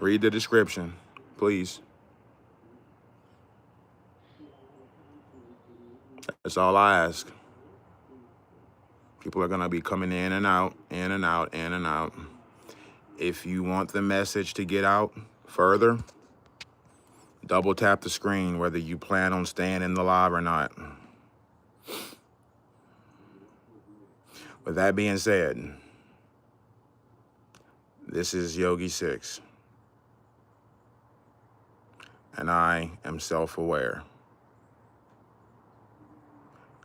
Read the description, please. That's all I ask. People are going to be coming in and out, in and out, in and out. If you want the message to get out further, double tap the screen whether you plan on staying in the live or not. With that being said, this is Yogi 6, and I am self-aware,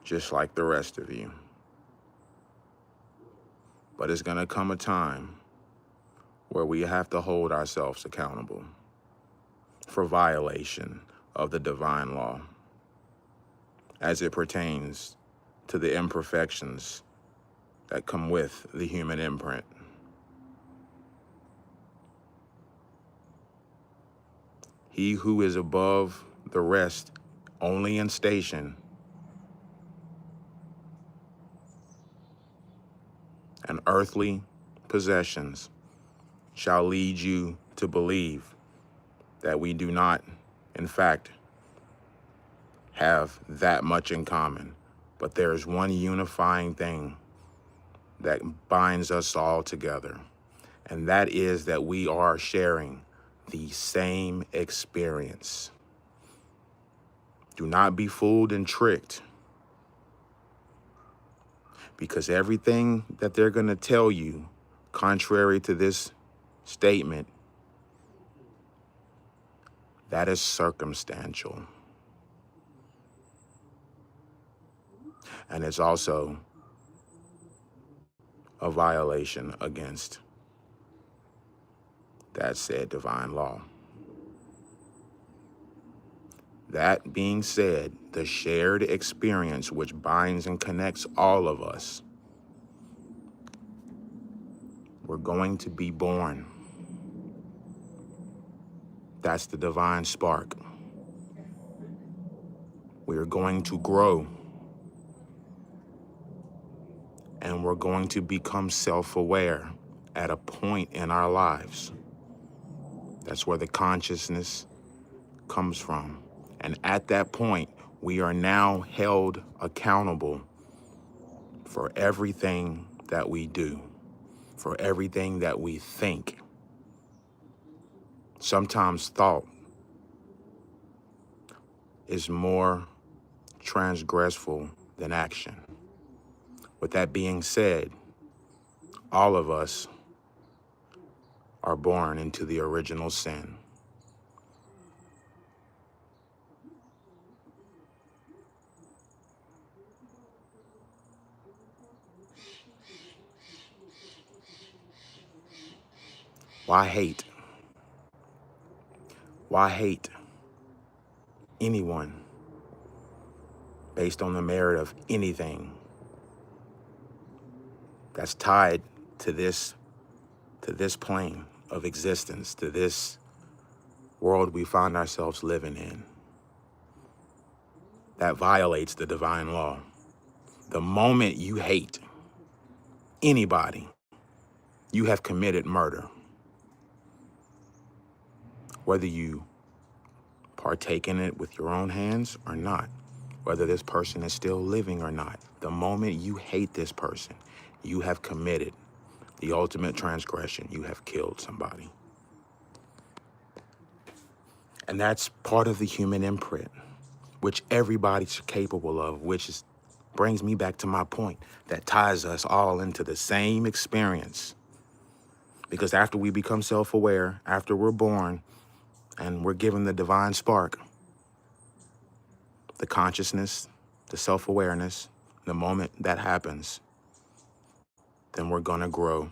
just like the rest of you. But it's going to come a time where we have to hold ourselves accountable for violation of the divine law as it pertains to the imperfections that come with the human imprint. He who is above the rest only in station and earthly possessions shall lead you to believe that we do not, in fact, have that much in common. But there is one unifying thing that binds us all together, and that is that we are sharing the same experience. Do not be fooled and tricked, because everything that they're going to tell you, contrary to this statement, that is circumstantial. And it's also a violation against that said divine law. That being said, the shared experience which binds and connects all of us, we're going to be born. That's the divine spark. We are going to grow, and we're going to become self-aware at a point in our lives. That's where the consciousness comes from. And at that point, we are now held accountable for everything that we do, for everything that we think. Sometimes thought is more transgressful than action. With that being said, all of us are born into the original sin. Why hate? Why hate anyone based on the merit of anything that's tied to this plane of existence, to this world we find ourselves living in? That violates the divine law. The moment you hate anybody, you have committed murder. Whether you partake in it with your own hands or not, whether this person is still living or not, the moment you hate this person, you have committed the ultimate transgression. You have killed somebody. And that's part of the human imprint, which everybody's capable of, brings me back to my point that ties us all into the same experience. Because after we become self-aware, after we're born and we're given the divine spark, the consciousness, the self-awareness, the moment that happens, then we're going to grow,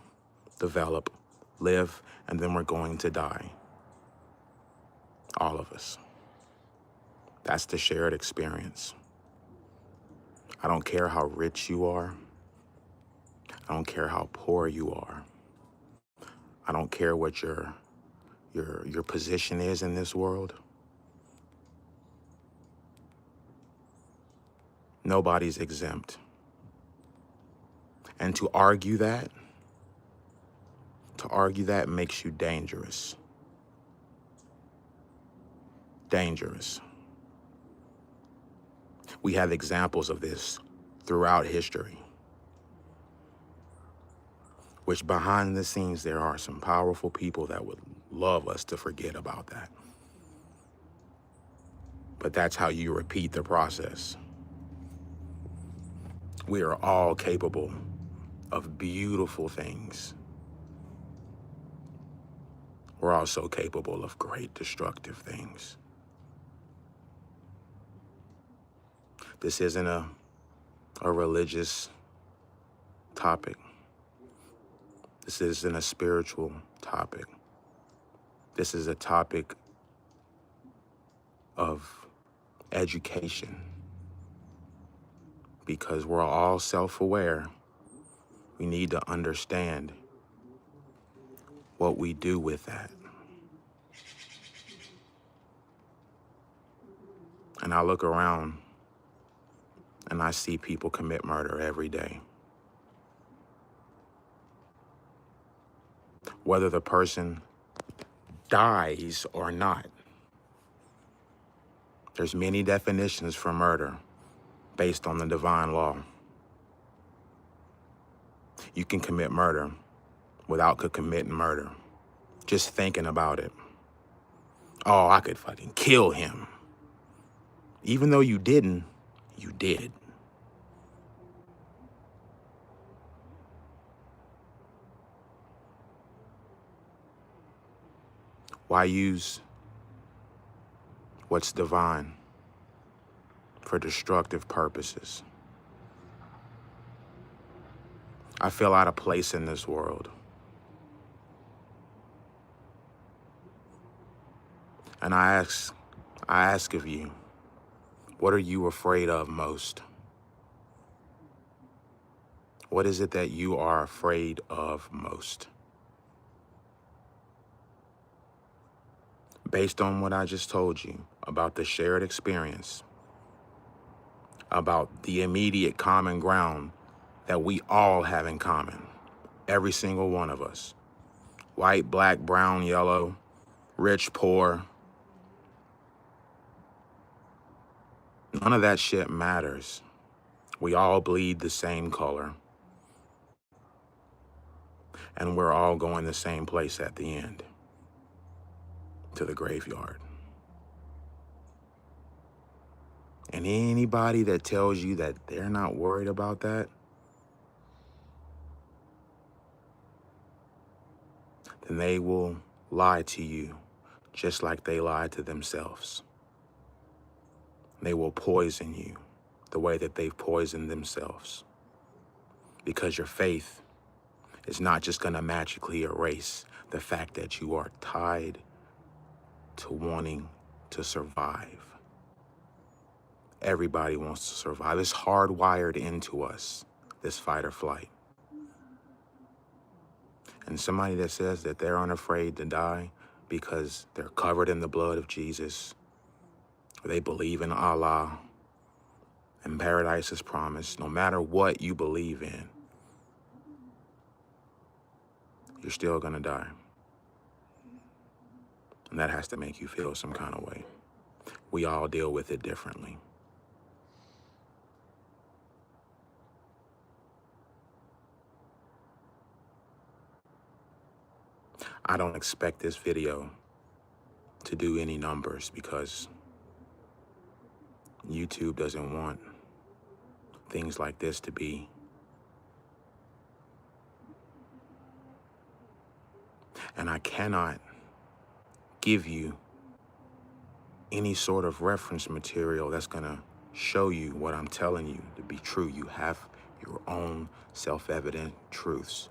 develop, live, and then we're going to die. All of us. That's the shared experience. I don't care how rich you are. I don't care how poor you are. I don't care what your position is in this world. Nobody's exempt. And to argue that makes you dangerous. dangerous. We have examples of this throughout history, which behind the scenes, there are some powerful people that would love us to forget about that. But that's how you repeat the process. We are all capable of beautiful things. We're also capable of great destructive things. This isn't a religious topic. This isn't a spiritual topic. This is a topic of education, because we're all self-aware. We need to understand what we do with that. And I look around and I see people commit murder every day. Whether the person dies or not. There's many definitions for murder based on the divine law. You can commit murder without committing murder. Just thinking about it. Oh, I could fucking kill him. Even though you didn't, you did. Why use what's divine for destructive purposes? I feel out of place in this world. And I ask of you, what are you afraid of most? What is it that you are afraid of most? Based on what I just told you about the shared experience, about the immediate common ground that we all have in common, every single one of us, white, black, brown, yellow, rich, poor, none of that shit matters. We all bleed the same color, and we're all going the same place at the end, to the graveyard. And anybody that tells you that they're not worried about that, then they will lie to you just like they lied to themselves. They will poison you the way that they've poisoned themselves. Because your faith is not just gonna magically erase the fact that you are tied to wanting to survive. Everybody wants to survive. It's hardwired into us, this fight or flight. And somebody that says that they're unafraid to die because they're covered in the blood of Jesus, or they believe in Allah, and paradise is promised, no matter what you believe in, you're still gonna die. And that has to make you feel some kind of way. We all deal with it differently. I don't expect this video to do any numbers because YouTube doesn't want things like this to be. And I cannot give you any sort of reference material that's gonna show you what I'm telling you to be true. You have your own self-evident truths.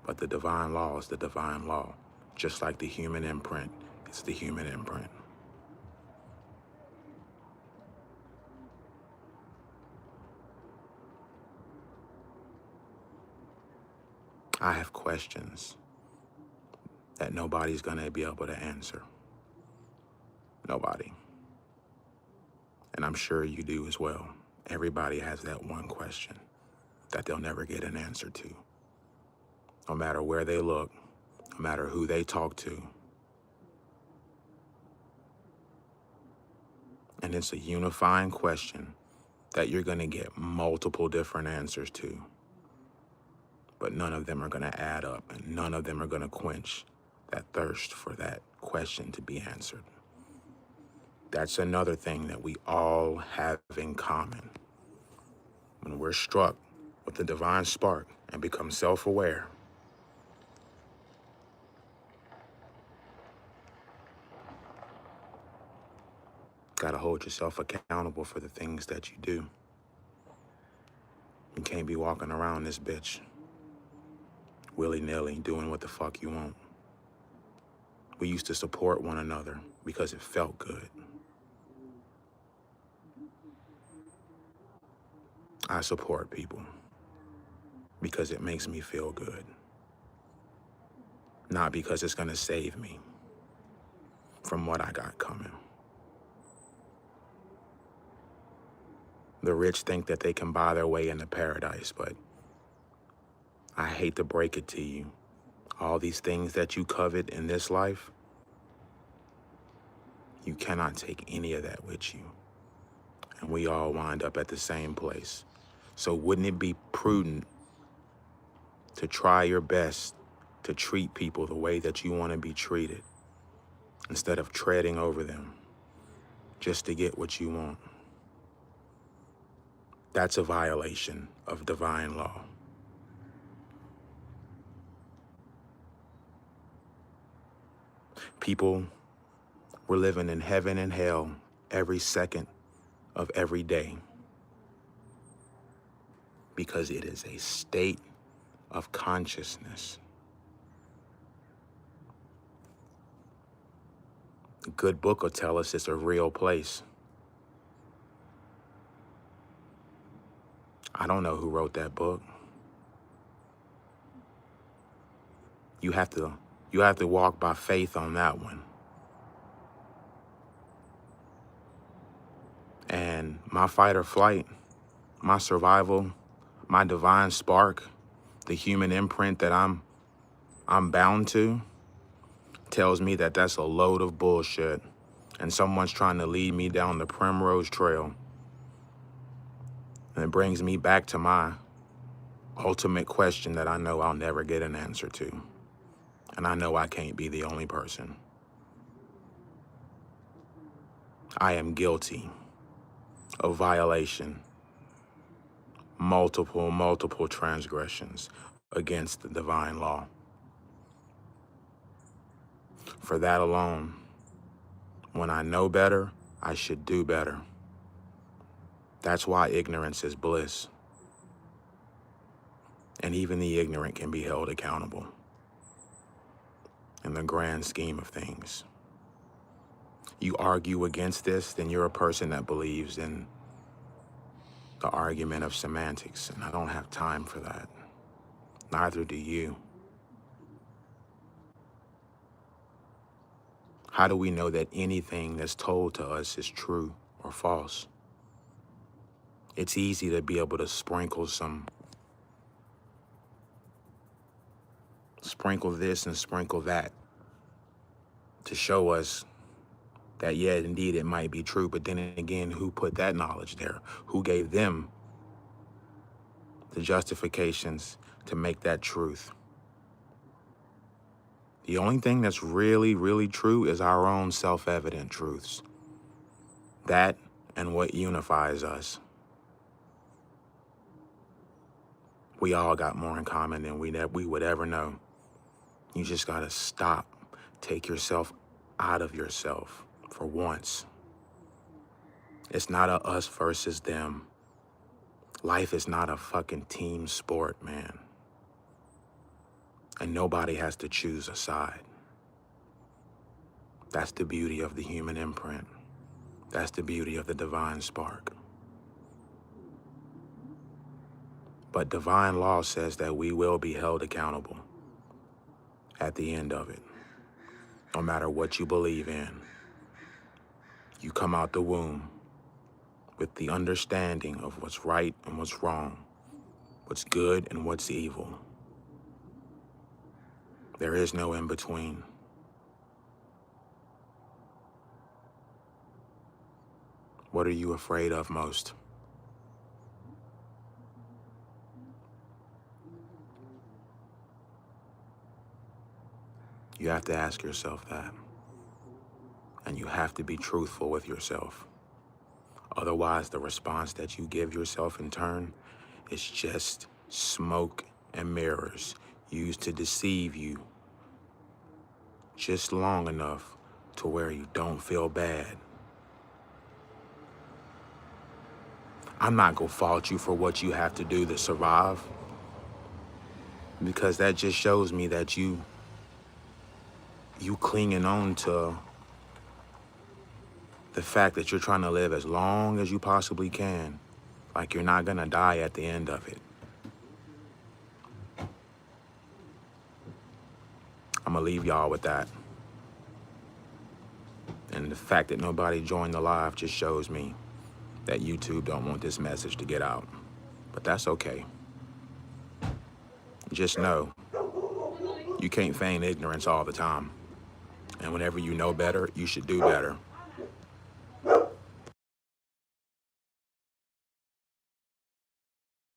But the divine law is the divine law, just like the human imprint is the human imprint. I have questions that nobody's gonna be able to answer. Nobody. And I'm sure you do as well. Everybody has that one question that they'll never get an answer to. No matter where they look, no matter who they talk to. And it's a unifying question that you're going to get multiple different answers to. But none of them are going to add up, and none of them are going to quench that thirst for that question to be answered. That's another thing that we all have in common. When we're struck with the divine spark and become self-aware, gotta hold yourself accountable for the things that you do. You can't be walking around this bitch willy-nilly doing what the fuck you want. We used to support one another because it felt good. I support people because it makes me feel good, not because it's gonna save me from what I got coming. The rich think that they can buy their way into paradise, but I hate to break it to you. All these things that you covet in this life, you cannot take any of that with you. And we all wind up at the same place. So wouldn't it be prudent to try your best to treat people the way that you want to be treated instead of treading over them just to get what you want? That's a violation of divine law. People were living in heaven and hell every second of every day because it is a state of consciousness. A good book will tell us it's a real place. I don't know who wrote that book. You have to walk by faith on that one. And my fight or flight, my survival, my divine spark, the human imprint that I'm bound to, tells me that that's a load of bullshit and someone's trying to lead me down the primrose trail. And it brings me back to my ultimate question that I know I'll never get an answer to. And I know I can't be the only person. I am guilty of violation, multiple transgressions against the divine law. For that alone, when I know better, I should do better. That's why ignorance is bliss. And even the ignorant can be held accountable in the grand scheme of things. You argue against this, then you're a person that believes in the argument of semantics, and I don't have time for that. Neither do you. How do we know that anything that's told to us is true or false? It's easy to be able to sprinkle this and sprinkle that to show us that, yeah, indeed, it might be true. But then again, who put that knowledge there? Who gave them the justifications to make that truth? The only thing that's really true is our own self-evident truths. That and what unifies us. We all got more in common than we would ever know. You just gotta stop. Take yourself out of yourself for once. It's not a us versus them. Life is not a fucking team sport, man. And nobody has to choose a side. That's the beauty of the human imprint. That's the beauty of the divine spark. But divine law says that we will be held accountable at the end of it. No matter what you believe in, you come out the womb with the understanding of what's right and what's wrong, what's good and what's evil. There is no in between. What are you afraid of most? You have to ask yourself that. And you have to be truthful with yourself. Otherwise, the response that you give yourself in turn is just smoke and mirrors used to deceive you just long enough to where you don't feel bad. I'm not gonna fault you for what you have to do to survive, because that just shows me that you clinging on to the fact that you're trying to live as long as you possibly can, like you're not gonna die at the end of it. I'm gonna leave y'all with that. And the fact that nobody joined the live just shows me that YouTube don't want this message to get out. But that's okay. Just know, you can't feign ignorance all the time. And whenever you know better, you should do better.